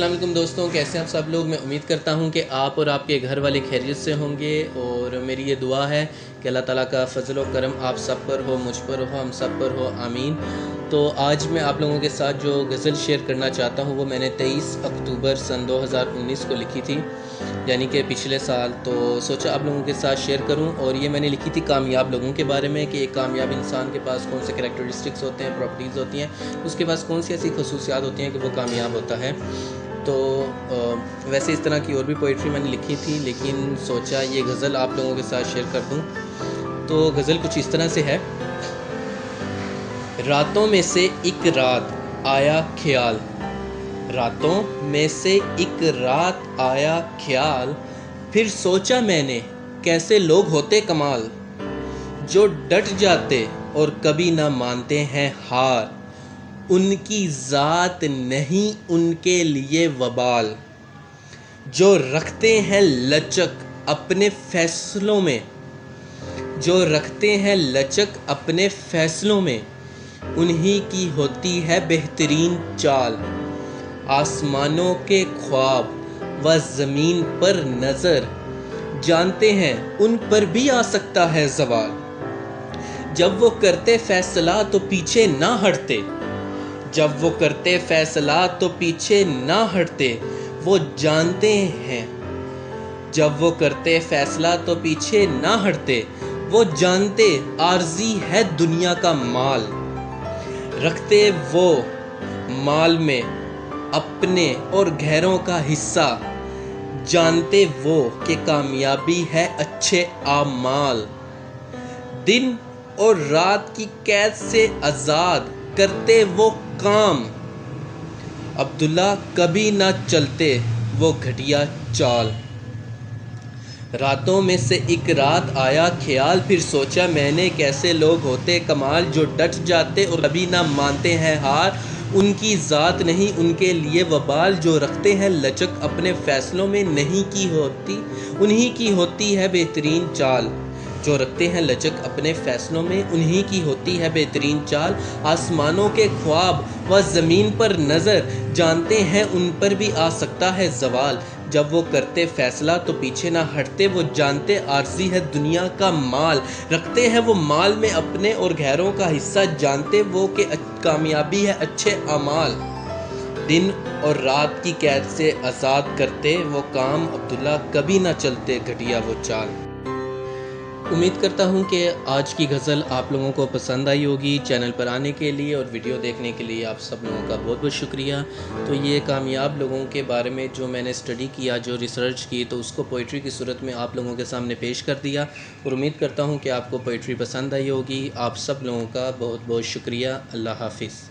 السلام علیکم دوستوں، کیسے ہیں آپ سب لوگ؟ میں امید کرتا ہوں کہ آپ اور آپ کے گھر والے خیریت سے ہوں گے، اور میری یہ دعا ہے کہ اللہ تعالیٰ کا فضل و کرم آپ سب پر ہو، مجھ پر ہو، ہم سب پر ہو، آمین۔ تو آج میں آپ لوگوں کے ساتھ جو غزل شیئر کرنا چاہتا ہوں وہ میں نے 23 اکتوبر سن 2019 کو لکھی تھی، یعنی کہ پچھلے سال۔ تو سوچا آپ لوگوں کے ساتھ شیئر کروں، اور یہ میں نے لکھی تھی کامیاب لوگوں کے بارے میں کہ ایک کامیاب انسان کے پاس کون سے کریکٹرسٹکس ہوتے ہیں، پراپرٹیز ہوتی ہیں، اس کے پاس کون سی ایسی خصوصیات ہوتی ہیں کہ وہ کامیاب ہوتا ہے۔ تو ویسے اس طرح کی اور بھی پوئٹری میں نے لکھی تھی، لیکن سوچا یہ غزل آپ لوگوں کے ساتھ شیئر کر دوں۔ تو غزل کچھ اس طرح سے ہے: راتوں میں سے ایک رات آیا خیال، راتوں میں سے ایک رات آیا خیال، پھر سوچا میں نے کیسے لوگ ہوتے کمال، جو ڈٹ جاتے اور کبھی نہ مانتے ہیں ہار، ان کی ذات نہیں ان کے لیے وبال، جو رکھتے ہیں لچک اپنے فیصلوں میں، جو رکھتے ہیں لچک اپنے فیصلوں میں، انہی کی ہوتی ہے بہترین چال، آسمانوں کے خواب و زمین پر نظر، جانتے ہیں ان پر بھی آ سکتا ہے زوال، جب وہ کرتے فیصلہ تو پیچھے نہ ہٹتے، جب وہ کرتے فیصلہ تو پیچھے نہ ہٹتے، وہ جانتے ہیں، جب وہ کرتے فیصلہ تو پیچھے نہ ہٹتے، وہ جانتے عارضی ہے دنیا کا مال، رکھتے وہ مال میں اپنے اور غیروں کا حصہ، جانتے وہ کہ کامیابی ہے اچھے اعمال، دن اور رات کی قید سے آزاد کرتے وہ کام، عبداللہ کبھی نہ چلتے وہ گھٹیا چال، راتوں میں سے ایک رات آیا خیال، پھر سوچا میں نے کیسے لوگ ہوتے کمال، جو ڈٹ جاتے اور کبھی نہ مانتے ہیں ہار، ان کی ذات نہیں ان کے لیے وبال، جو رکھتے ہیں لچک اپنے فیصلوں میں انہی کی ہوتی ہے بہترین چال، جو رکھتے ہیں لچک اپنے فیصلوں میں انہی کی ہوتی ہے بہترین چال، آسمانوں کے خواب و زمین پر نظر، جانتے ہیں ان پر بھی آ سکتا ہے زوال، جب وہ کرتے فیصلہ تو پیچھے نہ ہٹتے، وہ جانتے عارضی ہے دنیا کا مال، رکھتے ہیں وہ مال میں اپنے اور غیروں کا حصہ، جانتے وہ کہ کامیابی ہے اچھے اعمال، دن اور رات کی قید سے آزاد کرتے وہ کام، عبداللہ کبھی نہ چلتے گھٹیا وہ چال۔ امید کرتا ہوں کہ آج کی غزل آپ لوگوں کو پسند آئی ہوگی۔ چینل پر آنے کے لیے اور ویڈیو دیکھنے کے لیے آپ سب لوگوں کا بہت بہت شکریہ۔ تو یہ کامیاب لوگوں کے بارے میں جو میں نے اسٹڈی کیا، جو ریسرچ کی، تو اس کو پوئٹری کی صورت میں آپ لوگوں کے سامنے پیش کر دیا، اور امید کرتا ہوں کہ آپ کو پوئٹری پسند آئی ہوگی۔ آپ سب لوگوں کا بہت بہت شکریہ۔ اللہ حافظ۔